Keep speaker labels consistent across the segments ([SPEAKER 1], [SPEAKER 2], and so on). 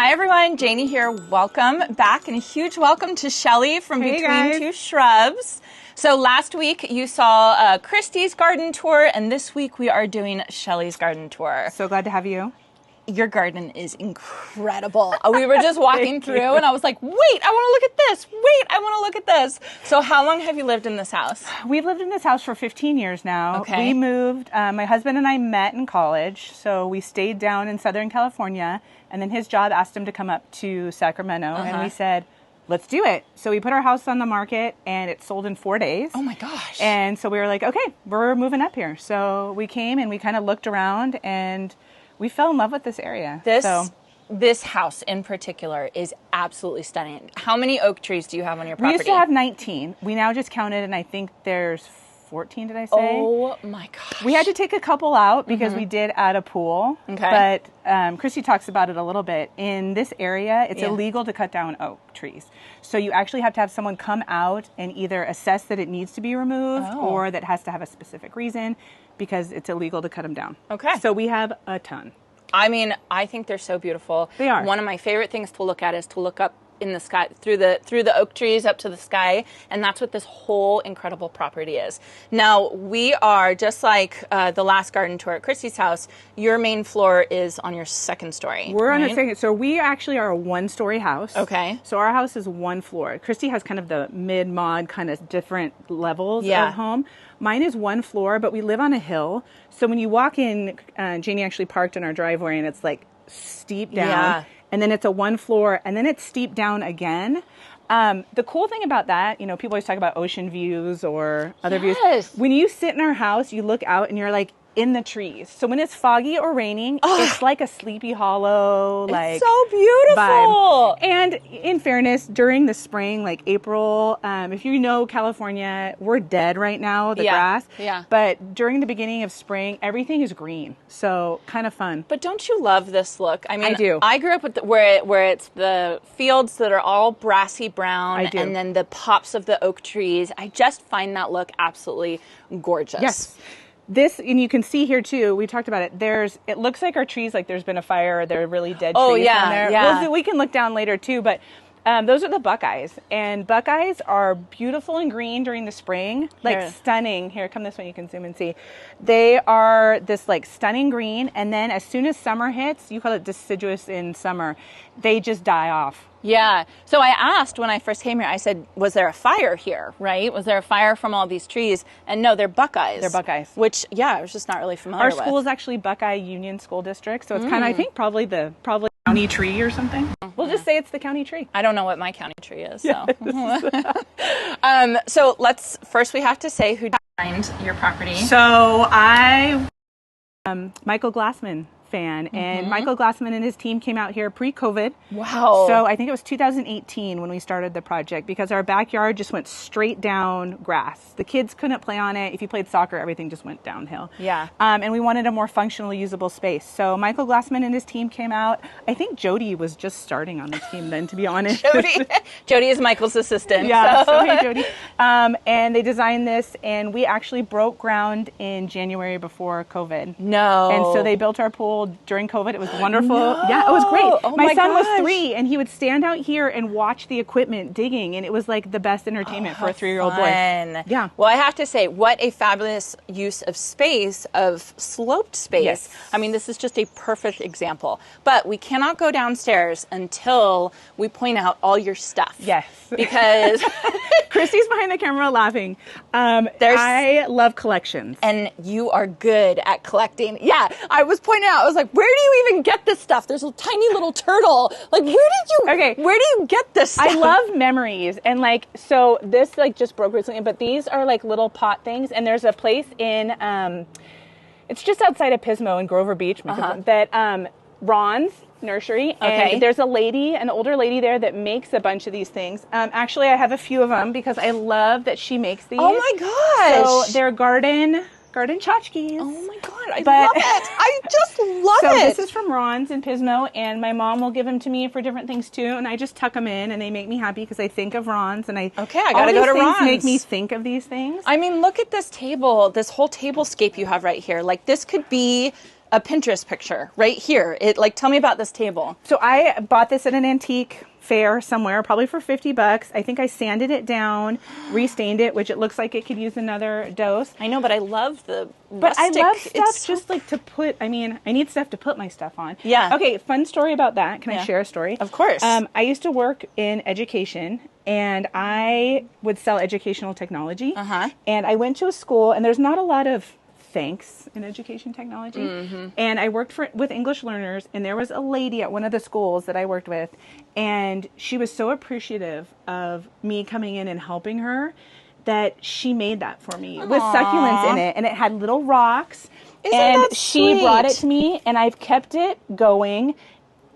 [SPEAKER 1] Hi everyone, Janie here. Welcome back and a huge welcome to Shelley from Between Two Shrubs. So last week you saw Christy's garden tour and this week we are doing Shelley's garden tour.
[SPEAKER 2] So glad to have you.
[SPEAKER 1] Your garden is incredible. We were just walking through and I was like, wait, I want to look at this. Wait, I want to look at this. So how long have you lived in this house?
[SPEAKER 2] We've lived in this house for 15 years now.
[SPEAKER 1] Okay.
[SPEAKER 2] We moved, my husband and I met in college, so we stayed down in Southern California, and then his job asked him to come up to Sacramento, and we said, let's do it. So we put our house on the market and it sold in 4 days.
[SPEAKER 1] Oh my gosh.
[SPEAKER 2] And so we were like, okay, we're moving up here. So we came and we kind of looked around and we fell in love with this area.
[SPEAKER 1] This house in particular is absolutely stunning. How many oak trees do you have on your property?
[SPEAKER 2] We used to have 19. We now just counted and I think there's 14, did I say?
[SPEAKER 1] Oh my gosh.
[SPEAKER 2] We had to take a couple out because we did add a pool.
[SPEAKER 1] Okay.
[SPEAKER 2] But Christy talks about it a little bit. In this area, it's illegal to cut down oak trees. So you actually have to have someone come out and either assess that it needs to be removed or that has to have a specific reason because it's illegal to cut them down.
[SPEAKER 1] Okay.
[SPEAKER 2] So we have a ton.
[SPEAKER 1] I mean, I think they're so beautiful.
[SPEAKER 2] They are.
[SPEAKER 1] One of my favorite things to look at is to look up in the sky, through the oak trees up to the sky, and that's what this whole incredible property is. Now, we are, just like the last garden tour at Christy's house, your main floor is on your second story.
[SPEAKER 2] We're on a second, so we actually are a one-story house.
[SPEAKER 1] Okay.
[SPEAKER 2] So our house is one floor. Christy has kind of the mid-mod, kind of different levels of home. Mine is one floor, but we live on a hill. So when you walk in, Janie actually parked in our driveway, and it's like steep down.
[SPEAKER 1] Yeah.
[SPEAKER 2] And then it's a one floor, and then it's steep down again. The cool thing about that, you know, people always talk about ocean views or other views. When you sit in our house, you look out and you're like in the trees. So when it's foggy or raining, it's like a Sleepy Hollow, like,
[SPEAKER 1] it's so beautiful.
[SPEAKER 2] Vibe. And in fairness, during the spring, like April, if you know California, we're dead right now, the grass.
[SPEAKER 1] Yeah.
[SPEAKER 2] But during the beginning of spring, everything is green. So kind of fun.
[SPEAKER 1] But don't you love this look? I mean,
[SPEAKER 2] I do.
[SPEAKER 1] I grew up with where it's the fields that are all brassy brown and then the pops of the oak trees. I just find that look absolutely gorgeous.
[SPEAKER 2] Yes. This, and you can see here too, we talked about it, it looks like our trees, like there's been a fire, they're really dead trees down there.
[SPEAKER 1] Yeah.
[SPEAKER 2] We can look down later too, but those are the buckeyes. And buckeyes are beautiful and green during the spring, like stunning. Here, come this way, you can zoom and see. They are this like stunning green, and then as soon as summer hits, you call it deciduous in summer, they just die off.
[SPEAKER 1] Yeah. So I asked when I first came here, I said, was there a fire here, right? Was there a fire from all these trees? And no, they're buckeyes.
[SPEAKER 2] They're buckeyes.
[SPEAKER 1] Which, I was just not really familiar with.
[SPEAKER 2] Our school is actually Buckeye Union School District, so it's kind of, I think, probably county tree or something. We'll just say it's the county tree.
[SPEAKER 1] I don't know what my county tree is, so. So first we have to say who designed your property.
[SPEAKER 2] So Michael Glassman fan, and Michael Glassman and his team came out here pre-COVID.
[SPEAKER 1] Wow.
[SPEAKER 2] So I think it was 2018 when we started the project because our backyard just went straight down grass. The kids couldn't play on it. If you played soccer, everything just went downhill.
[SPEAKER 1] Yeah.
[SPEAKER 2] And we wanted a more functional, usable space. So Michael Glassman and his team came out. I think Jody was just starting on the team then, to be honest.
[SPEAKER 1] Jody is Michael's assistant.
[SPEAKER 2] Yeah, so hey Jody. And they designed this, and we actually broke ground in January before COVID.
[SPEAKER 1] No.
[SPEAKER 2] And so they built our pool during COVID. It was wonderful.
[SPEAKER 1] No.
[SPEAKER 2] Yeah, it was great.
[SPEAKER 1] Oh
[SPEAKER 2] my son
[SPEAKER 1] gosh.
[SPEAKER 2] was 3, and he would stand out here and watch the equipment digging, and it was like the best entertainment for a 3-year-old boy.
[SPEAKER 1] Yeah. Well, I have to say, what a fabulous use of space, of sloped space.
[SPEAKER 2] Yes.
[SPEAKER 1] I mean, this is just a perfect example. But we cannot go downstairs until we point out all your stuff.
[SPEAKER 2] Yes.
[SPEAKER 1] Because
[SPEAKER 2] Christy's behind the camera laughing. I love collections.
[SPEAKER 1] And you are good at collecting. Yeah, I was pointing out, I was like, where do you even get this stuff? There's a tiny little turtle. Like, where do you get this stuff?
[SPEAKER 2] I love memories. And like, so this like just broke recently, but these are like little pot things. And there's a place in, it's just outside of Pismo in Grover Beach, that Ron's Nursery. And there's a lady, an older lady there that makes a bunch of these things. Actually, I have a few of them because I love that she makes these.
[SPEAKER 1] Oh my gosh.
[SPEAKER 2] So they're garden tchotchkes.
[SPEAKER 1] Oh my God, I love it. I just love
[SPEAKER 2] So
[SPEAKER 1] it.
[SPEAKER 2] this is from Ron's in Pismo, and my mom will give them to me for different things too, and I just tuck them in, and they make me happy because I think of Ron's, and I
[SPEAKER 1] gotta go to Ron's.
[SPEAKER 2] Make me think of these things.
[SPEAKER 1] I mean, look at this table, this whole tablescape you have right here. Like, this could be a Pinterest picture right here. Tell me about this table.
[SPEAKER 2] So I bought this at an antique fair somewhere, probably for $50. I think I sanded it down, restained it, which it looks like it could use another dose.
[SPEAKER 1] I know, but I love the
[SPEAKER 2] But
[SPEAKER 1] rustic.
[SPEAKER 2] I love stuff just like to put, I need stuff to put my stuff on.
[SPEAKER 1] Yeah.
[SPEAKER 2] Okay, fun story about that. Can I share a story?
[SPEAKER 1] Of course.
[SPEAKER 2] I used to work in education, and I would sell educational technology. And I went to a school, and there's not a lot of thanks in education technology. And I worked with English learners, and there was a lady at one of the schools that I worked with, and she was so appreciative of me coming in and helping her that she made that for me with succulents in it, and it had little rocks.
[SPEAKER 1] Isn't
[SPEAKER 2] and
[SPEAKER 1] that
[SPEAKER 2] she
[SPEAKER 1] sweet?
[SPEAKER 2] brought it to me, and I've kept it going.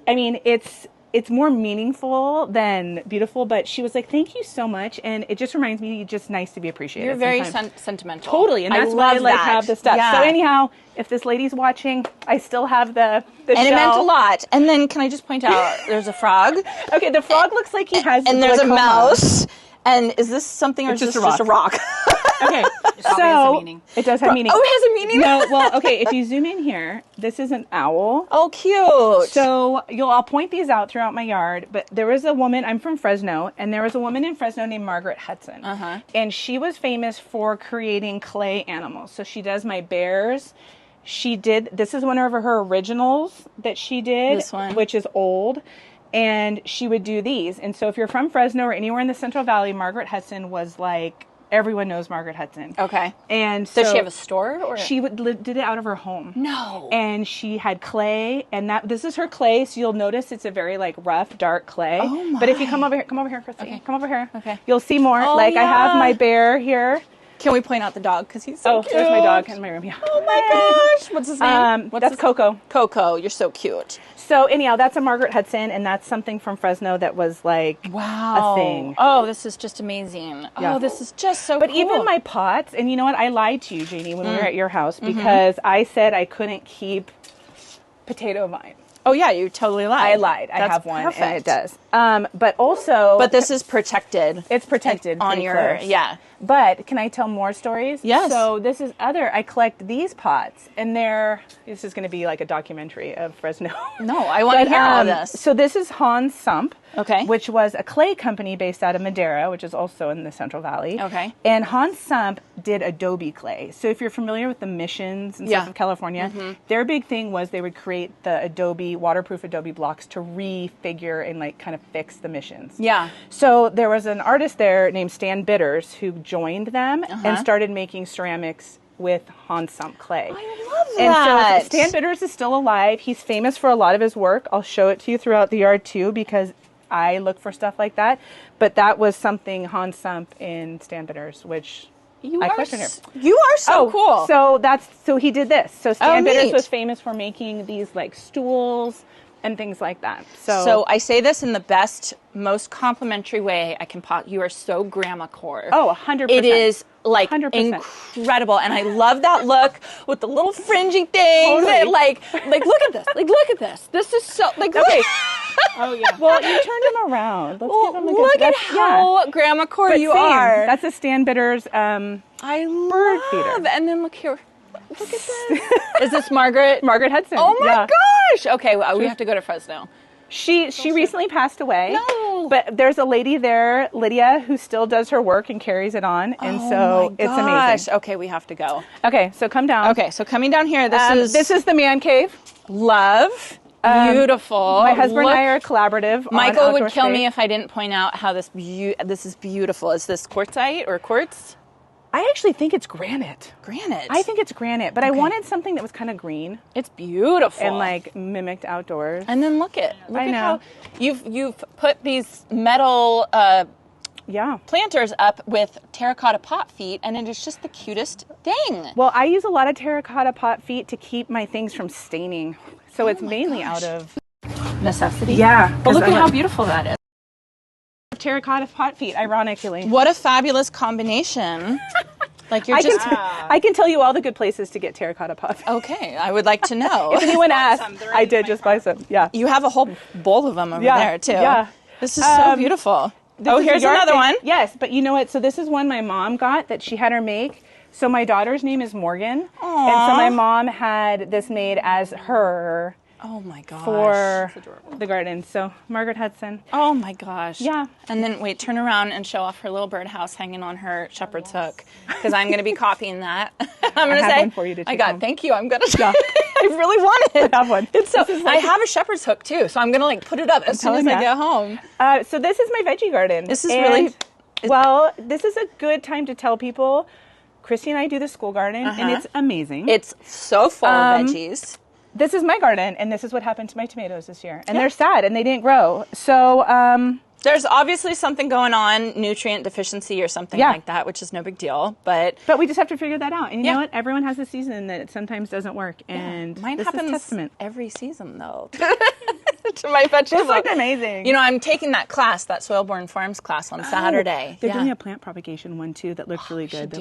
[SPEAKER 2] I mean, it's more meaningful than beautiful, but she was like, thank you so much. And it just reminds me, just nice to be appreciated.
[SPEAKER 1] You're very sentimental.
[SPEAKER 2] Totally. And that's why I like have the stuff.
[SPEAKER 1] Yeah.
[SPEAKER 2] So anyhow, if this lady's watching, I still have the
[SPEAKER 1] And
[SPEAKER 2] shell.
[SPEAKER 1] it meant a lot. And then can I just point out, there's a frog.
[SPEAKER 2] Okay, the frog looks like he has
[SPEAKER 1] And there's
[SPEAKER 2] glaucoma.
[SPEAKER 1] a mouse. And is this something or
[SPEAKER 2] It's
[SPEAKER 1] is this
[SPEAKER 2] just a rock.
[SPEAKER 1] just a rock?
[SPEAKER 2] Okay,
[SPEAKER 3] probably has a
[SPEAKER 2] so
[SPEAKER 3] meaning.
[SPEAKER 2] it does have meaning.
[SPEAKER 1] Oh, it has a meaning?
[SPEAKER 2] No, well, okay, if you zoom in here, this is an owl.
[SPEAKER 1] Oh, cute.
[SPEAKER 2] So I'll point these out throughout my yard, but there was a woman, I'm from Fresno, and there was a woman in Fresno named Margaret Hudson. And she was famous for creating clay animals. So she does my bears. This is one of her originals that she did,
[SPEAKER 1] This one?
[SPEAKER 2] which is old. And she would do these. And so if you're from Fresno or anywhere in the Central Valley, Margaret Hudson was like, everyone knows Margaret Hudson.
[SPEAKER 1] Okay.
[SPEAKER 2] And so
[SPEAKER 1] Does she have a store? Or?
[SPEAKER 2] She did it out of her home.
[SPEAKER 1] No.
[SPEAKER 2] And she had clay, and this is her clay, so you'll notice it's a very like rough, dark clay.
[SPEAKER 1] Oh my.
[SPEAKER 2] But if you come over here, Christy.
[SPEAKER 1] Okay.
[SPEAKER 2] Come over here.
[SPEAKER 1] Okay.
[SPEAKER 2] You'll see more.
[SPEAKER 1] Oh,
[SPEAKER 2] I have
[SPEAKER 1] yeah.
[SPEAKER 2] my bear here.
[SPEAKER 1] Can we point out the dog? Because he's so cute.
[SPEAKER 2] There's my dog in my room. Yeah.
[SPEAKER 1] Oh my gosh. What's his name?
[SPEAKER 2] That's Coco.
[SPEAKER 1] Coco. You're so cute.
[SPEAKER 2] So anyhow, that's a Margaret Hudson, and that's something from Fresno that was like
[SPEAKER 1] Wow.
[SPEAKER 2] a thing.
[SPEAKER 1] Oh, this is just amazing.
[SPEAKER 2] Yeah.
[SPEAKER 1] Oh, this is just so
[SPEAKER 2] But
[SPEAKER 1] cool.
[SPEAKER 2] even my pots, and you know what? I lied to you, Janie, when we were at your house because I said I couldn't keep potato vine.
[SPEAKER 1] Oh, yeah, you totally lied.
[SPEAKER 2] I lied. I
[SPEAKER 1] That's
[SPEAKER 2] have one,
[SPEAKER 1] perfect.
[SPEAKER 2] and it does. But also,
[SPEAKER 1] But this is protected.
[SPEAKER 2] it's protected
[SPEAKER 1] on
[SPEAKER 2] pretty
[SPEAKER 1] your,
[SPEAKER 2] close.
[SPEAKER 1] yeah.
[SPEAKER 2] But can I tell more stories?
[SPEAKER 1] Yes.
[SPEAKER 2] So this is I collect these pots, and this is going to be like a documentary of Fresno.
[SPEAKER 1] No, I want to hear all this.
[SPEAKER 2] So this is Hans Sump.
[SPEAKER 1] Okay.
[SPEAKER 2] Which was a clay company based out of Madera, which is also in the Central Valley.
[SPEAKER 1] Okay.
[SPEAKER 2] And Hans Sump did adobe clay. So if you're familiar with the missions and stuff of California, their big thing was they would create the waterproof adobe blocks to refigure and like kind of fix the missions.
[SPEAKER 1] Yeah.
[SPEAKER 2] So there was an artist there named Stan Bitters who joined them and started making ceramics with Hans Sump clay.
[SPEAKER 1] I love that.
[SPEAKER 2] And so Stan Bitters is still alive. He's famous for a lot of his work. I'll show it to you throughout the yard too because I look for stuff like that. But that was something Hans Sump in Stan Bitters, which I questioned her.
[SPEAKER 1] You are so cool.
[SPEAKER 2] So he did this. So Stan Bitters
[SPEAKER 1] neat.
[SPEAKER 2] was famous for making these like stools and things like that.
[SPEAKER 1] So I say this in the best, most complimentary way I can You are so grandma core.
[SPEAKER 2] Oh, 100%.
[SPEAKER 1] It is like
[SPEAKER 2] 100%.
[SPEAKER 1] incredible, and I love that look with the little fringy things.
[SPEAKER 2] Totally.
[SPEAKER 1] And like look at this. Like look at this. This is so like
[SPEAKER 2] Okay. Oh yeah. Well, you turned him around. Let's give him a good.
[SPEAKER 1] look at
[SPEAKER 2] that's-
[SPEAKER 1] how grandma core
[SPEAKER 2] But
[SPEAKER 1] you
[SPEAKER 2] same.
[SPEAKER 1] are.
[SPEAKER 2] That's a Stan Bitters.
[SPEAKER 1] I
[SPEAKER 2] bird feeder.
[SPEAKER 1] love. And then look here. Look at this. Is this Margaret?
[SPEAKER 2] Margaret Hudson.
[SPEAKER 1] Oh my
[SPEAKER 2] yeah.
[SPEAKER 1] gosh. Okay, well, we have to go to Fresno.
[SPEAKER 2] She recently passed away.
[SPEAKER 1] No.
[SPEAKER 2] But there's a lady there, Lydia, who still does her work and carries it on, and
[SPEAKER 1] Oh
[SPEAKER 2] so
[SPEAKER 1] my
[SPEAKER 2] it's
[SPEAKER 1] gosh.
[SPEAKER 2] amazing.
[SPEAKER 1] Okay, we have to go.
[SPEAKER 2] Okay, so come down.
[SPEAKER 1] Okay, so coming down here,
[SPEAKER 2] This is the man cave.
[SPEAKER 1] love. Beautiful.
[SPEAKER 2] My husband
[SPEAKER 1] Look,
[SPEAKER 2] and I are collaborative. on
[SPEAKER 1] Michael would
[SPEAKER 2] outdoor
[SPEAKER 1] kill me
[SPEAKER 2] space.
[SPEAKER 1] if I didn't point out how this is beautiful. Is this quartzite or quartz?
[SPEAKER 2] I actually think it's granite.
[SPEAKER 1] Granite.
[SPEAKER 2] I think it's granite, but I wanted something that was kind of green
[SPEAKER 1] it's beautiful
[SPEAKER 2] and like mimicked outdoors.
[SPEAKER 1] And then look at
[SPEAKER 2] I know.
[SPEAKER 1] how you've put these metal
[SPEAKER 2] Yeah.
[SPEAKER 1] planters up with terracotta pot feet, and it is just the cutest thing.
[SPEAKER 2] Well, I use a lot of terracotta pot feet to keep my things from staining. So it's mainly
[SPEAKER 1] gosh.
[SPEAKER 2] out of
[SPEAKER 1] Necessity.
[SPEAKER 2] Yeah.
[SPEAKER 1] But look at how beautiful that is.
[SPEAKER 2] terracotta pot feet, ironically.
[SPEAKER 1] What a fabulous combination. Like you're just
[SPEAKER 2] I can tell you all the good places to get terracotta pot feet.
[SPEAKER 1] okay. I would like to know.
[SPEAKER 2] If anyone asked,
[SPEAKER 3] They're
[SPEAKER 2] I
[SPEAKER 3] in
[SPEAKER 2] did
[SPEAKER 3] my
[SPEAKER 2] just buy some. Yeah.
[SPEAKER 1] You have a whole bowl of them over
[SPEAKER 2] Yeah,
[SPEAKER 1] there too.
[SPEAKER 2] yeah.
[SPEAKER 1] This is so beautiful.
[SPEAKER 2] This
[SPEAKER 1] Oh,
[SPEAKER 2] is
[SPEAKER 1] here's
[SPEAKER 2] a yard
[SPEAKER 1] another
[SPEAKER 2] thing.
[SPEAKER 1] one.
[SPEAKER 2] Yes, but you know what? So this is one my mom got that she had her make So my daughter's name is Morgan.
[SPEAKER 1] Aww.
[SPEAKER 2] And so my mom had this made as her.
[SPEAKER 1] Oh my gosh.
[SPEAKER 2] For the garden. So Margaret Hudson.
[SPEAKER 1] Oh my gosh.
[SPEAKER 2] Yeah.
[SPEAKER 1] And then wait, turn around and show off her little birdhouse hanging on her shepherd's hook, because I'm going to be copying that. I'm going to say,
[SPEAKER 2] one for you to take home.
[SPEAKER 1] thank you. I'm going to. I really want it.
[SPEAKER 2] I have one.
[SPEAKER 1] It's so. I have a shepherd's hook too, so I'm going to like put it up as soon as I get home.
[SPEAKER 2] So this is my veggie garden.
[SPEAKER 1] This is really.
[SPEAKER 2] Well, this is a good time to tell people. Christy and I do the school garden, and it's amazing.
[SPEAKER 1] It's so full of veggies.
[SPEAKER 2] This is my garden, and this is what happened to my tomatoes this year. And they're sad, and they didn't grow. So,
[SPEAKER 1] there's obviously something going on, nutrient deficiency or something like that, which is no big deal. But
[SPEAKER 2] we just have to figure that out. And you know what? Everyone has a season that sometimes doesn't work. And
[SPEAKER 1] mine
[SPEAKER 2] this
[SPEAKER 1] happens
[SPEAKER 2] is testament.
[SPEAKER 1] every season, though. To my vegetables.
[SPEAKER 2] This looked amazing.
[SPEAKER 1] You know, I'm taking that class, that Soil-Borne Farms class on Saturday.
[SPEAKER 2] They're doing a plant propagation one, too, that looks really good.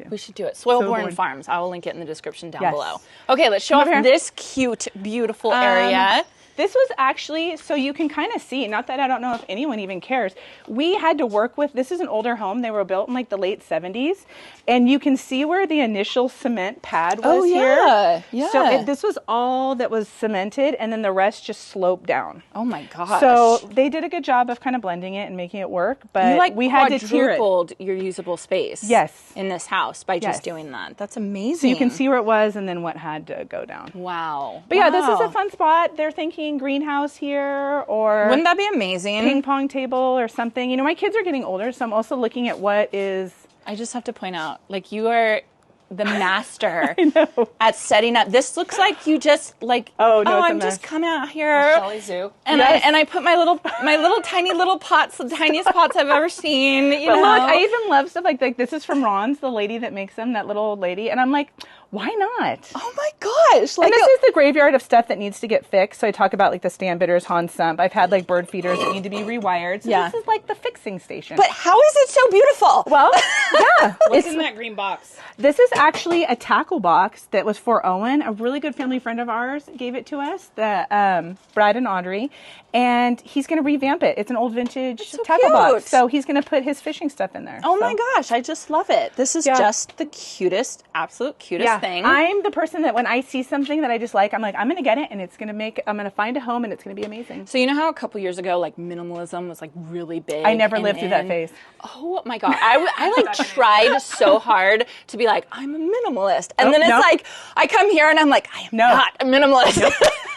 [SPEAKER 1] We should do it. Soil-Borne Farms. I will link it in the description down below. Okay, let's show off this cute, beautiful area.
[SPEAKER 2] This was actually, so you can kind of see, not that I don't know if anyone even cares, we had to work with, this is an older home, they were built in like the late 70s, and you can see where the initial cement pad was here. So this was all that was cemented, and then the rest just sloped down.
[SPEAKER 1] Oh my gosh.
[SPEAKER 2] So they did a good job of kind of blending it and making it work, but we had to tier it.
[SPEAKER 1] Quadrupled your usable space in this house by just doing that. That's amazing.
[SPEAKER 2] So you can see where it was and then what had to go down.
[SPEAKER 1] Wow.
[SPEAKER 2] But yeah, this is a fun spot. They're thinking greenhouse here, or
[SPEAKER 1] wouldn't that be amazing?
[SPEAKER 2] Ping pong table or something. You know, my kids are getting older, so I'm also looking at what is.
[SPEAKER 1] I just have to point out, like, you are the master at setting up. This looks like you just like.
[SPEAKER 2] Oh no!
[SPEAKER 1] I'm just coming out here.
[SPEAKER 2] Shelley Zoo.
[SPEAKER 1] And I put my little tiny little pots, the tiniest pots I've ever seen. You know,
[SPEAKER 2] look, I even love stuff like this is from Ron's, the lady that makes them, that little old lady, and I'm like, why not?
[SPEAKER 1] Oh my gosh!
[SPEAKER 2] Like, and this is the graveyard of stuff that needs to get fixed. So I talk about like the stand bitters, Hans sump. I've had like bird feeders that need to be rewired. So this is like the fixing station.
[SPEAKER 1] But how is it so beautiful?
[SPEAKER 2] Well, yeah.
[SPEAKER 3] What's in that green box?
[SPEAKER 2] This is actually a tackle box that was for Owen. A really good family friend of ours gave it to us, Brad and Audrey, and he's going to revamp it. It's an old vintage tackle box. So he's going to put his fishing stuff in there.
[SPEAKER 1] Oh my gosh, I just love it. This is just the cutest, absolute cutest thing.
[SPEAKER 2] I'm the person that when I see something that I just like, I'm like, I'm going to get it, and it's going to I'm going to find a home, and it's going to be amazing.
[SPEAKER 1] So you know how a couple years ago, like, minimalism was like really big?
[SPEAKER 2] I never lived through that phase.
[SPEAKER 1] Oh my God. I like tried so hard to be like, I'm a minimalist. And then it's like, I come here and I'm like, I am not a minimalist.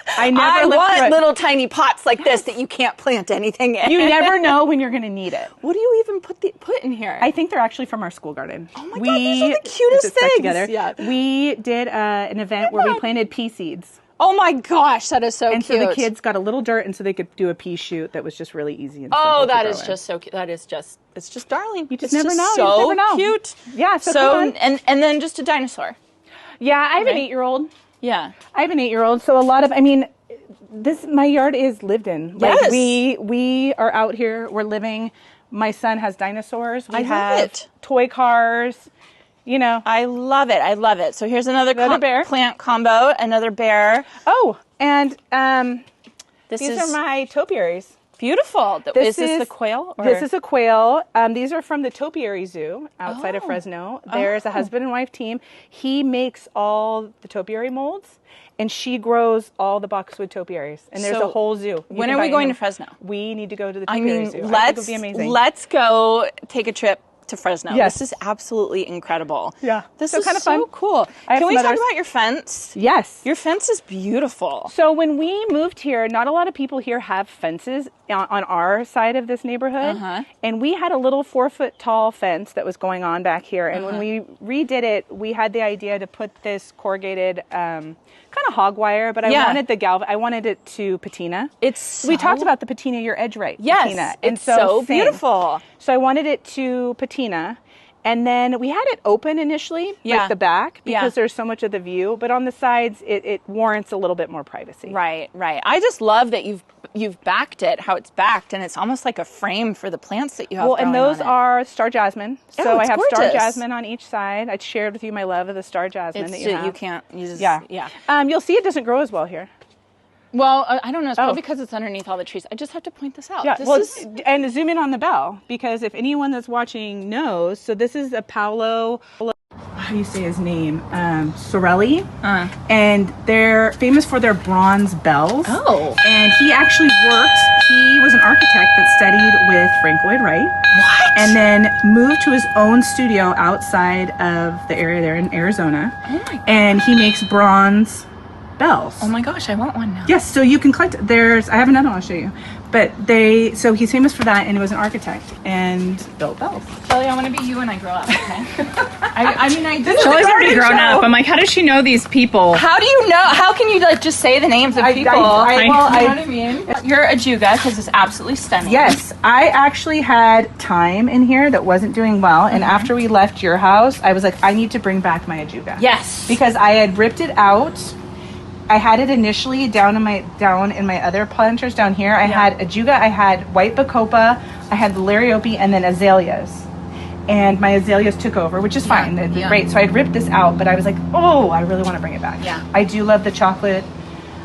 [SPEAKER 2] I
[SPEAKER 1] want little tiny pots like this that you can't plant anything in.
[SPEAKER 2] You never know when you're going to need it.
[SPEAKER 1] What do you even put in here?
[SPEAKER 2] I think they're actually from our school garden.
[SPEAKER 1] Oh my God, these are the cutest things.
[SPEAKER 2] Together. Yeah. We did an event where we planted pea seeds.
[SPEAKER 1] Oh my gosh, that is so cute.
[SPEAKER 2] And so the kids got a little dirt, and so they could do a pea shoot that was just really easy and simple.
[SPEAKER 1] Oh, that is just so cute. That is just, it's just darling.
[SPEAKER 2] You just never know.
[SPEAKER 1] So
[SPEAKER 2] you never know.
[SPEAKER 1] Cute.
[SPEAKER 2] Yeah. So
[SPEAKER 1] and then just a dinosaur.
[SPEAKER 2] Yeah, I have an 8-year-old.
[SPEAKER 1] Yeah,
[SPEAKER 2] I have an 8-year-old. So my yard is lived in. Like, we are out here. We're living. My son has dinosaurs. We have toy cars. You know,
[SPEAKER 1] I love it. I love it. So here's another
[SPEAKER 2] bear
[SPEAKER 1] plant combo. Another bear.
[SPEAKER 2] Oh, and
[SPEAKER 1] these
[SPEAKER 2] are my topiaries.
[SPEAKER 1] Beautiful. Is this the quail?
[SPEAKER 2] This is a quail. These are from the Topiary Zoo outside of Fresno. There's a husband and wife team. He makes all the topiary molds, and she grows all the boxwood topiaries. And there's a whole zoo.
[SPEAKER 1] When are we going to Fresno?
[SPEAKER 2] We need to go to the Topiary Zoo.
[SPEAKER 1] I think
[SPEAKER 2] it'll be amazing.
[SPEAKER 1] Let's go take a trip to Fresno.
[SPEAKER 2] Yes.
[SPEAKER 1] This is absolutely incredible.
[SPEAKER 2] Yeah.
[SPEAKER 1] This
[SPEAKER 2] is
[SPEAKER 1] kind of
[SPEAKER 2] fun.
[SPEAKER 1] So cool. Can we talk about your fence?
[SPEAKER 2] Yes.
[SPEAKER 1] Your fence is beautiful.
[SPEAKER 2] So when we moved here, not a lot of people here have fences on our side of this neighborhood. And we had a little 4-foot tall fence that was going on back here. And when we redid it, we had the idea to put this corrugated kind of hog wire, but I wanted it to patina. We talked about the patina, your edge right.
[SPEAKER 1] Yes.
[SPEAKER 2] Patina.
[SPEAKER 1] It's so beautiful.
[SPEAKER 2] So I wanted it to patina. And then we had it open initially, like the back, because there's so much of the view. But on the sides, it warrants a little bit more privacy.
[SPEAKER 1] Right. I just love that you've backed it, how it's backed, and it's almost like a frame for the plants that you have.
[SPEAKER 2] Well, and those are star jasmine. So I have
[SPEAKER 1] gorgeous.
[SPEAKER 2] Star jasmine on each side. I shared with you my love of the star jasmine that you have. You'll see it doesn't grow as well here.
[SPEAKER 1] Well, I don't know. It's probably because it's underneath all the trees. I just have to point this out.
[SPEAKER 2] Yeah, and zoom in on the bell, because if anyone that's watching knows, so this is a Paulo. how do you say his name? Shelley. And they're famous for their bronze bells.
[SPEAKER 1] Oh.
[SPEAKER 2] And he actually he was an architect that studied with Frank Lloyd Wright.
[SPEAKER 1] What?
[SPEAKER 2] And then moved to his own studio outside of the area there in Arizona.
[SPEAKER 1] Oh my God.
[SPEAKER 2] And he makes bronze bells.
[SPEAKER 1] Oh my gosh, I want one now.
[SPEAKER 2] Yes, so you can collect, I have another one I'll show you. But so he's famous for that, and he was an architect and built bells.
[SPEAKER 1] Shelley, I want to be you when I grow up, okay? I mean, I did.
[SPEAKER 2] Shelley's already grown up. I'm like, how does she know these people?
[SPEAKER 1] How do you know? How can you like just say the names of people? You know what I mean? You're a Juga because it's absolutely stunning.
[SPEAKER 2] Yes, I actually had thyme in here that wasn't doing well, and after we left your house, I was like, I need to bring back my ajuga.
[SPEAKER 1] Yes.
[SPEAKER 2] Because I had ripped it out. I had it initially down in my other planters down here. I had ajuga, I had white bacopa, I had the liriope, and then azaleas. And my azaleas took over, which is fine. It's great. So I ripped this out, but I was like, oh, I really want to bring it back. Yeah. I do love the chocolate.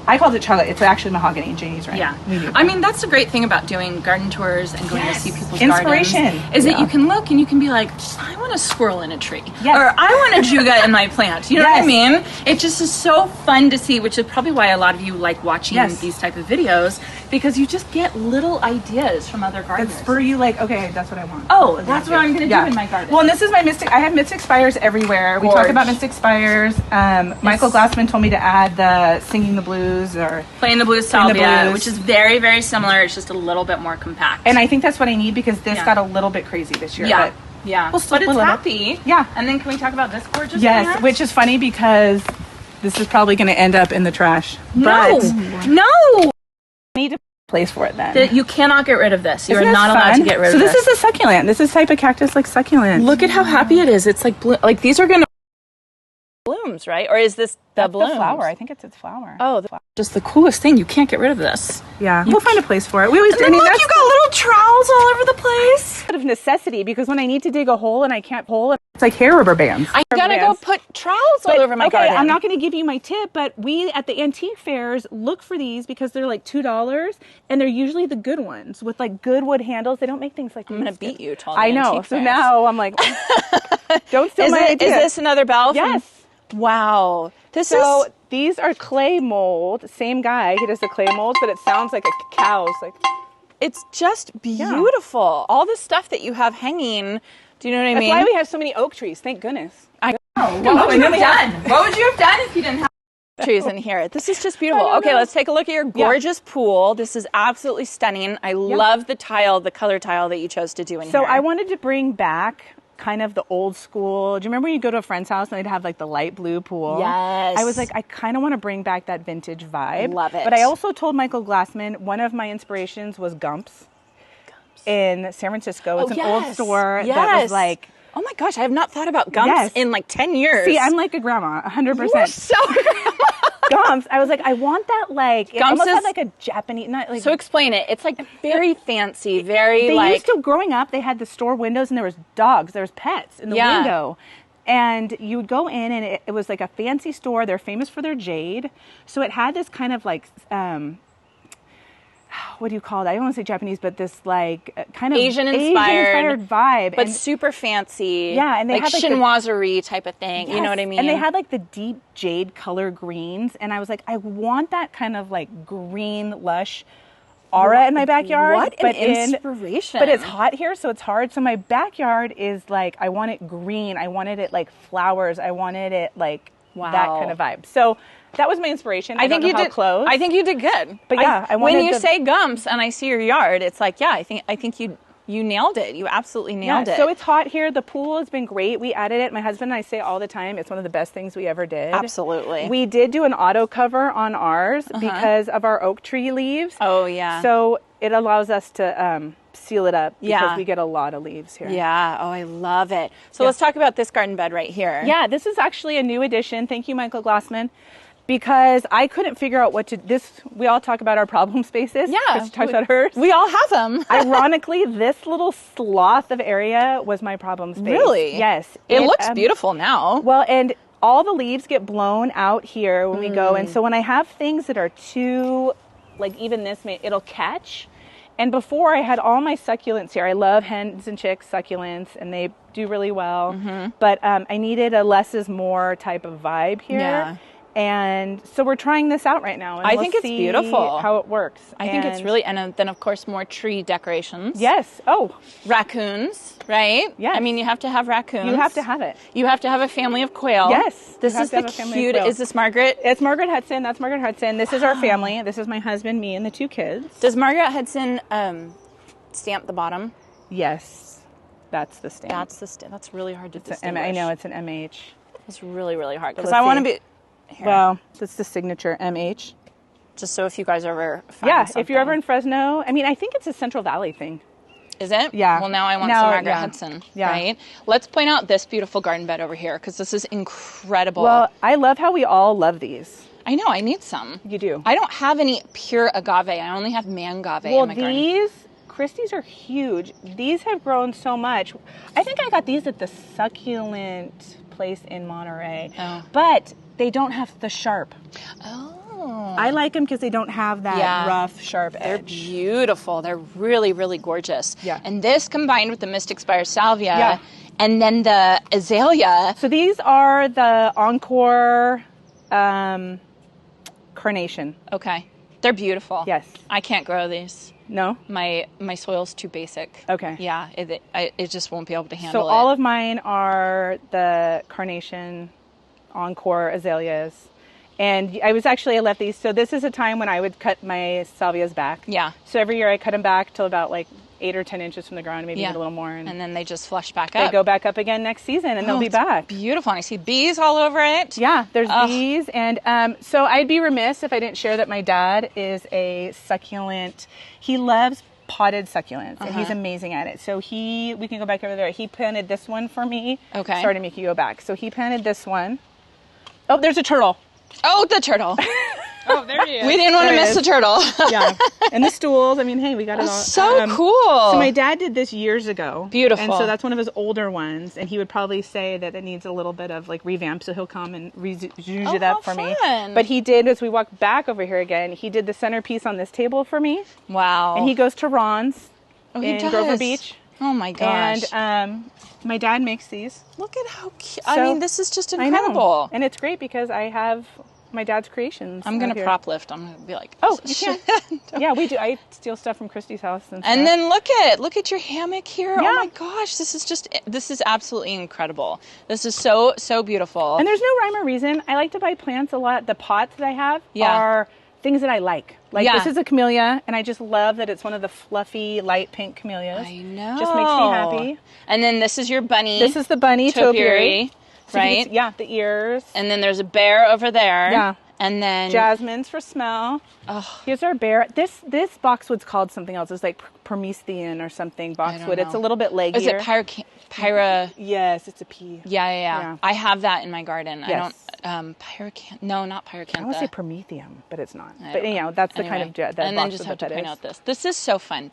[SPEAKER 2] I called it chocolate. It's actually mahogany. Janie's right.
[SPEAKER 1] Yeah. I mean, that's the great thing about doing garden tours and going to see people's
[SPEAKER 2] inspiration
[SPEAKER 1] gardens is that you can look and you can be like, I want a squirrel in a tree.
[SPEAKER 2] Yes.
[SPEAKER 1] Or I want a juga in my plant. You know what I mean? It just is so fun to see, which is probably why a lot of you like watching these type of videos, because you just get little ideas from other gardeners.
[SPEAKER 2] That spur you like, okay, that's what I want.
[SPEAKER 1] Oh, that's what I'm going to do in my garden.
[SPEAKER 2] Well, and this is my mystic. I have mystic spires everywhere. We talk about mystic spires. Michael Glassman told me to add the singing the blues or
[SPEAKER 1] playing the blues salvia, which is very, very similar. It's just a little bit more compact.
[SPEAKER 2] And I think that's what I need because this got a little bit crazy this year.
[SPEAKER 1] Yeah.
[SPEAKER 2] But
[SPEAKER 1] But it's happy.
[SPEAKER 2] Yeah.
[SPEAKER 1] And then can we talk about this gorgeous
[SPEAKER 2] plant? Which is funny because this is probably going to end up in the trash.
[SPEAKER 1] No.
[SPEAKER 2] I need a place for it then.
[SPEAKER 1] You cannot get rid of this. You're not allowed to get rid of this.
[SPEAKER 2] So this is a succulent. This is type of cactus like succulent.
[SPEAKER 1] Look at how happy it is. It's like these are going to blooms, right? Or is this the blooms?
[SPEAKER 2] The flower. I think it's its flower.
[SPEAKER 1] Oh, just the coolest thing. You can't get rid of this.
[SPEAKER 2] Yeah, we'll find a place for it. We always do.
[SPEAKER 1] Look, you got little trowels all over the place.
[SPEAKER 2] Out of necessity, because when I need to dig a hole and I can't pull it, it's like hair rubber bands.
[SPEAKER 1] I gotta go put trowels all over my garden.
[SPEAKER 2] I'm not going to give you my tip, but we at the antique fairs look for these because they're like $2, and they're usually the good ones with like good wood handles. They don't make things like
[SPEAKER 1] I'm gonna beat you.
[SPEAKER 2] I know. So now I'm like, don't steal my idea.
[SPEAKER 1] Is this another bell?
[SPEAKER 2] Yes.
[SPEAKER 1] Wow.
[SPEAKER 2] These are clay mold. Same guy. He does the clay molds, but it sounds like a cow's. Like
[SPEAKER 1] it's just beautiful. All the stuff that you have hanging. Do you know what I mean?
[SPEAKER 2] That's why we have so many oak trees. Thank goodness.
[SPEAKER 1] What would you have done? What would you have done if you didn't have trees in here? This is just beautiful. Okay, let's take a look at your gorgeous pool. This is absolutely stunning. I love the color tile that you chose to do in here.
[SPEAKER 2] So I wanted to bring back kind of the old school. Do you remember when you go to a friend's house and they'd have like the light blue pool?
[SPEAKER 1] Yes.
[SPEAKER 2] I was like, I kind of want to bring back that vintage vibe.
[SPEAKER 1] Love it.
[SPEAKER 2] But I also told Michael Glassman one of my inspirations was Gumps in San Francisco. It's an old store that was like,
[SPEAKER 1] oh my gosh, I have not thought about Gumps in like 10 years.
[SPEAKER 2] See, I'm like a grandma, 100%.
[SPEAKER 1] You're so grandma.
[SPEAKER 2] Gumps. I was like, I want that like, it almost had like a Japanese, not like.
[SPEAKER 1] So explain it. It's like very fancy, very
[SPEAKER 2] they used to, growing up, they had the store windows and there was dogs, there was pets in the window. And you would go in and it was like a fancy store. They're famous for their jade. So it had this kind of like, what do you call it? I don't want to say Japanese, but this like kind of Asian-inspired vibe.
[SPEAKER 1] But super fancy.
[SPEAKER 2] Yeah. And they
[SPEAKER 1] like
[SPEAKER 2] had like
[SPEAKER 1] chinoiserie type of thing.
[SPEAKER 2] Yes,
[SPEAKER 1] you know what I mean?
[SPEAKER 2] And they had like the deep jade color greens. And I was like, I want that kind of like green, lush aura in my backyard.
[SPEAKER 1] What an inspiration.
[SPEAKER 2] But it's hot here, so it's hard. So my backyard is like, I want it green. I wanted it like flowers. I wanted it like that kind of vibe. So that was my inspiration. I think you did close.
[SPEAKER 1] I think you did good.
[SPEAKER 2] But yeah, I wanted
[SPEAKER 1] when you say Gumps and I see your yard, it's like, I think you nailed it. You absolutely nailed it.
[SPEAKER 2] So it's hot here. The pool has been great. We added it. My husband and I say all the time, it's one of the best things we ever did.
[SPEAKER 1] Absolutely.
[SPEAKER 2] We did do an auto cover on ours because of our oak tree leaves.
[SPEAKER 1] Oh, yeah.
[SPEAKER 2] So it allows us to seal it up because we get a lot of leaves here.
[SPEAKER 1] Yeah. Oh, I love it. So let's talk about this garden bed right here.
[SPEAKER 2] Yeah, this is actually a new addition. Thank you, Michael Glassman. Because I couldn't figure out we all talk about our problem spaces.
[SPEAKER 1] Yeah.
[SPEAKER 2] She talks about hers.
[SPEAKER 1] We all have them.
[SPEAKER 2] Ironically, this little sloth of area was my problem space.
[SPEAKER 1] Really?
[SPEAKER 2] Yes.
[SPEAKER 1] It looks beautiful now.
[SPEAKER 2] Well, and all the leaves get blown out here when we go. And so when I have things that are too, like even this, it'll catch. And before I had all my succulents here. I love hens and chicks succulents, and they do really well. But I needed a less is more type of vibe here.
[SPEAKER 1] Yeah.
[SPEAKER 2] And so we're trying this out right now. And
[SPEAKER 1] I
[SPEAKER 2] we'll
[SPEAKER 1] think it's
[SPEAKER 2] see
[SPEAKER 1] beautiful.
[SPEAKER 2] how it works.
[SPEAKER 1] I think it's really, and then of course more tree decorations.
[SPEAKER 2] Yes. Oh,
[SPEAKER 1] Raccoons, right?
[SPEAKER 2] Yes.
[SPEAKER 1] I mean, you have to have raccoons.
[SPEAKER 2] you have to have it.
[SPEAKER 1] You have to have a family of quail.
[SPEAKER 2] Yes.
[SPEAKER 1] This
[SPEAKER 2] You have
[SPEAKER 1] is
[SPEAKER 2] to
[SPEAKER 1] the
[SPEAKER 2] have a family of
[SPEAKER 1] cute.
[SPEAKER 2] quail.
[SPEAKER 1] Is this Margaret?
[SPEAKER 2] It's Margaret Hudson. That's Margaret Hudson. This is our family. This is my husband, me, and the 2 kids.
[SPEAKER 1] Does Margaret Hudson stamp the bottom?
[SPEAKER 2] Yes. That's the stamp.
[SPEAKER 1] That's the stamp. That's really hard to distinguish.
[SPEAKER 2] I know it's an MH.
[SPEAKER 1] It's really, really hard because
[SPEAKER 2] let's
[SPEAKER 1] I want to
[SPEAKER 2] see.
[SPEAKER 1] be. Here.
[SPEAKER 2] Well, that's the signature MH.
[SPEAKER 1] Just so if you guys ever find
[SPEAKER 2] Yeah,
[SPEAKER 1] something.
[SPEAKER 2] if you're ever in Fresno, I mean, I think it's a Central Valley thing.
[SPEAKER 1] Is it?
[SPEAKER 2] Yeah.
[SPEAKER 1] Well, now I want
[SPEAKER 2] Now,
[SPEAKER 1] some Margaret
[SPEAKER 2] yeah.
[SPEAKER 1] Hudson.
[SPEAKER 2] Yeah.
[SPEAKER 1] Right? Let's point out this beautiful garden bed over here because this is incredible.
[SPEAKER 2] Well, I love how we all love these.
[SPEAKER 1] I know. I need some.
[SPEAKER 2] You do.
[SPEAKER 1] I don't have any pure agave. I only have mangave in my garden.
[SPEAKER 2] These Christie's are huge. These have grown so much. I think I got these at the succulent place in Monterey.
[SPEAKER 1] Oh.
[SPEAKER 2] But they don't have the sharp.
[SPEAKER 1] Oh.
[SPEAKER 2] I like them because they don't have that
[SPEAKER 1] Yeah.
[SPEAKER 2] rough, sharp
[SPEAKER 1] They're
[SPEAKER 2] edge.
[SPEAKER 1] beautiful. They're really, really gorgeous.
[SPEAKER 2] Yeah.
[SPEAKER 1] And this combined with the Mystic Spire Salvia
[SPEAKER 2] Yeah.
[SPEAKER 1] and then the azalea.
[SPEAKER 2] So these are the Encore carnation.
[SPEAKER 1] Okay. They're beautiful.
[SPEAKER 2] Yes.
[SPEAKER 1] I can't grow these.
[SPEAKER 2] No?
[SPEAKER 1] My soil's too basic.
[SPEAKER 2] Okay.
[SPEAKER 1] Yeah, it just won't be able to handle
[SPEAKER 2] So
[SPEAKER 1] it.
[SPEAKER 2] all of mine are the carnation Encore azaleas. And I left these. So this is a time when I would cut my salvias back.
[SPEAKER 1] Yeah.
[SPEAKER 2] So every year I cut them back till about like 8 or 10 inches from the ground, maybe
[SPEAKER 1] Yeah.
[SPEAKER 2] even a little more.
[SPEAKER 1] And then they just flush back
[SPEAKER 2] they
[SPEAKER 1] up.
[SPEAKER 2] go back up again next season, and they'll be
[SPEAKER 1] it's
[SPEAKER 2] back.
[SPEAKER 1] Beautiful. And I see bees all over it.
[SPEAKER 2] Yeah, there's
[SPEAKER 1] Ugh.
[SPEAKER 2] bees. And so I'd be remiss if I didn't share that my dad is a succulent. He loves potted succulents, and he's amazing at it. So we can go back over there. He planted this one for me.
[SPEAKER 1] Okay.
[SPEAKER 2] Sorry to make you go back. So he planted this one. Oh, there's a turtle.
[SPEAKER 1] Oh, the turtle.
[SPEAKER 2] Oh, there he is.
[SPEAKER 1] We didn't want to
[SPEAKER 2] There he
[SPEAKER 1] miss
[SPEAKER 2] is.
[SPEAKER 1] the turtle.
[SPEAKER 2] Yeah. And the stools. I mean, hey, we got it all.
[SPEAKER 1] So cool.
[SPEAKER 2] So my dad did this years ago.
[SPEAKER 1] Beautiful.
[SPEAKER 2] And so that's one of his older ones. And he would probably say that it needs a little bit of like revamp. So he'll come and zhuzh it up
[SPEAKER 1] how
[SPEAKER 2] for me.
[SPEAKER 1] fun.
[SPEAKER 2] But he did, as we walk back over here again, he did the centerpiece on this table for me.
[SPEAKER 1] Wow.
[SPEAKER 2] And he goes to Ron's
[SPEAKER 1] he
[SPEAKER 2] in
[SPEAKER 1] does.
[SPEAKER 2] Grover Beach.
[SPEAKER 1] Oh my gosh.
[SPEAKER 2] And my dad makes these.
[SPEAKER 1] Look at how cute.
[SPEAKER 2] So-
[SPEAKER 1] I mean, this is just
[SPEAKER 2] I know.
[SPEAKER 1] incredible.
[SPEAKER 2] And it's great because I have my dad's creations.
[SPEAKER 1] I'm going
[SPEAKER 2] out
[SPEAKER 1] to
[SPEAKER 2] here.
[SPEAKER 1] prop lift. I'm going to be like,
[SPEAKER 2] Oh, you can. Yeah, we do. I steal stuff from Christy's house and stuff.
[SPEAKER 1] And then look at your hammock here.
[SPEAKER 2] Yeah.
[SPEAKER 1] Oh my gosh, this is absolutely incredible. This is so beautiful.
[SPEAKER 2] And there's no rhyme or reason. I like to buy plants a lot. The pots that I have
[SPEAKER 1] Yeah.
[SPEAKER 2] are things that I like. Like
[SPEAKER 1] Yeah.
[SPEAKER 2] this is a camellia, and I just love that it's one of the fluffy, light pink camellias.
[SPEAKER 1] I know.
[SPEAKER 2] Just makes me happy.
[SPEAKER 1] And then this is your bunny.
[SPEAKER 2] This is the bunny topiary.
[SPEAKER 1] topiary,
[SPEAKER 2] So you
[SPEAKER 1] right?
[SPEAKER 2] can- yeah, the ears.
[SPEAKER 1] And then there's a bear over there.
[SPEAKER 2] Yeah.
[SPEAKER 1] And then
[SPEAKER 2] Jasmine's for smell.
[SPEAKER 1] Oh.
[SPEAKER 2] Here's our bear. This boxwood's called something else. It's like Promethean or something. Boxwood. It's a
[SPEAKER 1] know.
[SPEAKER 2] little bit leggier.
[SPEAKER 1] Is it pyra?
[SPEAKER 2] Yes, it's a P.
[SPEAKER 1] Yeah. I have that in my garden.
[SPEAKER 2] Yes.
[SPEAKER 1] I don't no, not pyracantha.
[SPEAKER 2] I want to say Prometheum, but it's not.
[SPEAKER 1] I
[SPEAKER 2] But
[SPEAKER 1] don't
[SPEAKER 2] anyhow,
[SPEAKER 1] know.
[SPEAKER 2] that's the
[SPEAKER 1] Anyway,
[SPEAKER 2] kind of that
[SPEAKER 1] and then just
[SPEAKER 2] boxwood
[SPEAKER 1] have to
[SPEAKER 2] that
[SPEAKER 1] point
[SPEAKER 2] is.
[SPEAKER 1] out this. This is so fun.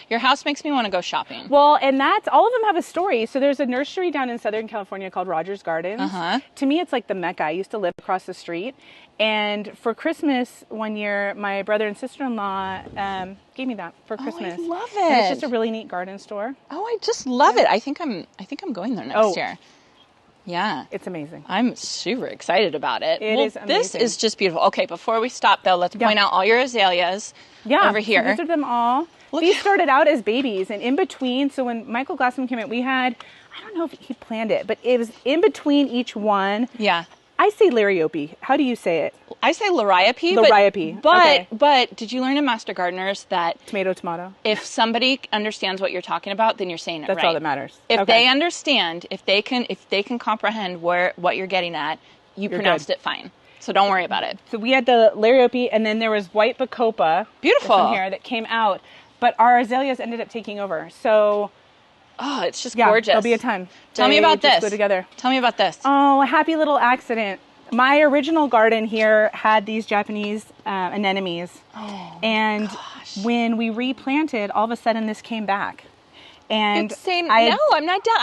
[SPEAKER 1] Your house makes me want to go shopping.
[SPEAKER 2] Well, and that's all of them have a story. So there's a nursery down in Southern California called Rogers Gardens. To me, it's like the Mecca. I used to live across the street, and for Christmas one year, my brother and sister-in-law gave me that for Christmas.
[SPEAKER 1] I love
[SPEAKER 2] And it's
[SPEAKER 1] it.
[SPEAKER 2] just a really neat garden store.
[SPEAKER 1] Oh, I just love it. I think I'm going there next year. Yeah.
[SPEAKER 2] It's amazing.
[SPEAKER 1] I'm super excited about it.
[SPEAKER 2] It is
[SPEAKER 1] This
[SPEAKER 2] amazing.
[SPEAKER 1] is just beautiful. Okay, before we stop though, let's point out all your azaleas over here.
[SPEAKER 2] So these are them all. These started out as babies, and in between, so when Michael Glassman came in, we had, I don't know if he planned it, but it was in between each one.
[SPEAKER 1] Yeah.
[SPEAKER 2] I say Liriope. How do you say it?
[SPEAKER 1] I say Liriope.
[SPEAKER 2] Liriope. Okay.
[SPEAKER 1] But did you learn in Master Gardeners that
[SPEAKER 2] Tomato.
[SPEAKER 1] if somebody understands what you're talking about, then you're saying it right.
[SPEAKER 2] That's all that matters.
[SPEAKER 1] If they understand, if they can comprehend what you're getting at, you pronounced it fine. So don't worry about it.
[SPEAKER 2] So we had the Liriope, and then there was white bacopa.
[SPEAKER 1] Beautiful.
[SPEAKER 2] This one here that came out, but our azaleas ended up taking over. So
[SPEAKER 1] oh, it's just
[SPEAKER 2] yeah,
[SPEAKER 1] gorgeous.
[SPEAKER 2] there'll be a time.
[SPEAKER 1] Tell me
[SPEAKER 2] They
[SPEAKER 1] about
[SPEAKER 2] just
[SPEAKER 1] this.
[SPEAKER 2] Go together.
[SPEAKER 1] Tell me about this.
[SPEAKER 2] Oh, a happy little accident. My original garden here had these Japanese anemones.
[SPEAKER 1] Oh,
[SPEAKER 2] and when we replanted, all of a sudden this came back. And
[SPEAKER 1] it's saying, no, I'm not done.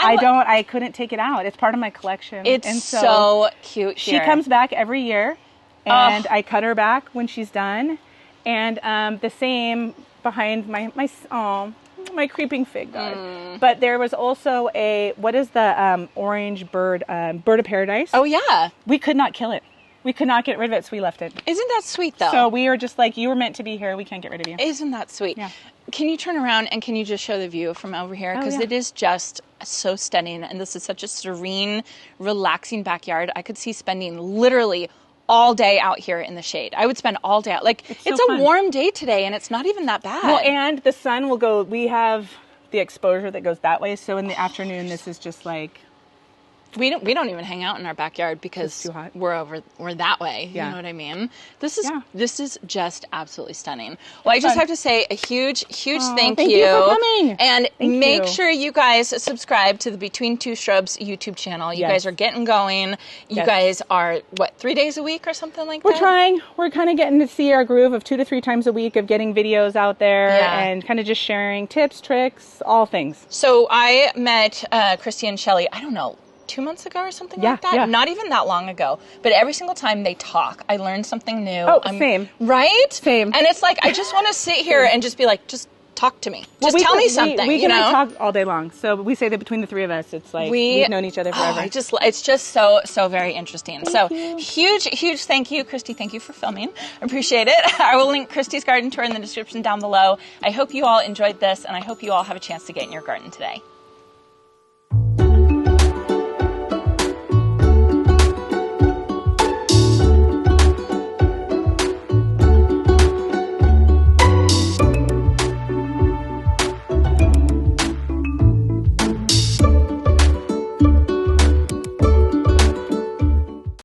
[SPEAKER 2] I couldn't take it out. It's part of my collection.
[SPEAKER 1] It's
[SPEAKER 2] and
[SPEAKER 1] so cute
[SPEAKER 2] She
[SPEAKER 1] here.
[SPEAKER 2] comes back every year, and I cut her back when she's done. And the same behind my creeping fig god. But there was also what is the orange bird of paradise?
[SPEAKER 1] Oh yeah.
[SPEAKER 2] We could not kill it. We could not get rid of it, so we left it.
[SPEAKER 1] Isn't that sweet though?
[SPEAKER 2] So we were just like, you were meant to be here. We can't get rid of you.
[SPEAKER 1] Isn't that sweet?
[SPEAKER 2] Yeah.
[SPEAKER 1] Can you turn around and can you just show the view from over here? Because it is just so stunning. And this is such a serene, relaxing backyard. I could see spending literally all day out here in the shade. I would spend all day out. Like, it's a warm day today and it's not even that bad.
[SPEAKER 2] Well, and the sun will go, we have the exposure that goes that way. So in the afternoon, this is just like...
[SPEAKER 1] We don't even hang out in our backyard because
[SPEAKER 2] it's too hot.
[SPEAKER 1] we're that way.
[SPEAKER 2] Yeah.
[SPEAKER 1] You know what I mean? This is just absolutely stunning. Well, I just have to say a huge thank you
[SPEAKER 2] for coming.
[SPEAKER 1] And make sure you guys subscribe to the Between Two Shrubs YouTube channel. You guys are getting going. You guys are 3 days a week or something like that?
[SPEAKER 2] We're trying. We're kind of getting to see our groove of 2 to 3 times a week of getting videos out there and kind of just sharing tips, tricks, all things.
[SPEAKER 1] So I met Christy and Shelley, I don't know, 2 months ago or something like that.
[SPEAKER 2] Yeah.
[SPEAKER 1] Not even that long ago. But every single time they talk, I learn something new.
[SPEAKER 2] Oh, same.
[SPEAKER 1] Right?
[SPEAKER 2] Same.
[SPEAKER 1] And it's like, I just want to sit here and just be like, just talk to me. Just tell me something.
[SPEAKER 2] We can talk all day long. So we say that between the 3 of us, it's like we've known each other forever.
[SPEAKER 1] It's just so very interesting. Huge thank you, Christy. Thank you for filming. Appreciate it. I will link Christy's garden tour in the description down below. I hope you all enjoyed this, and I hope you all have a chance to get in your garden today.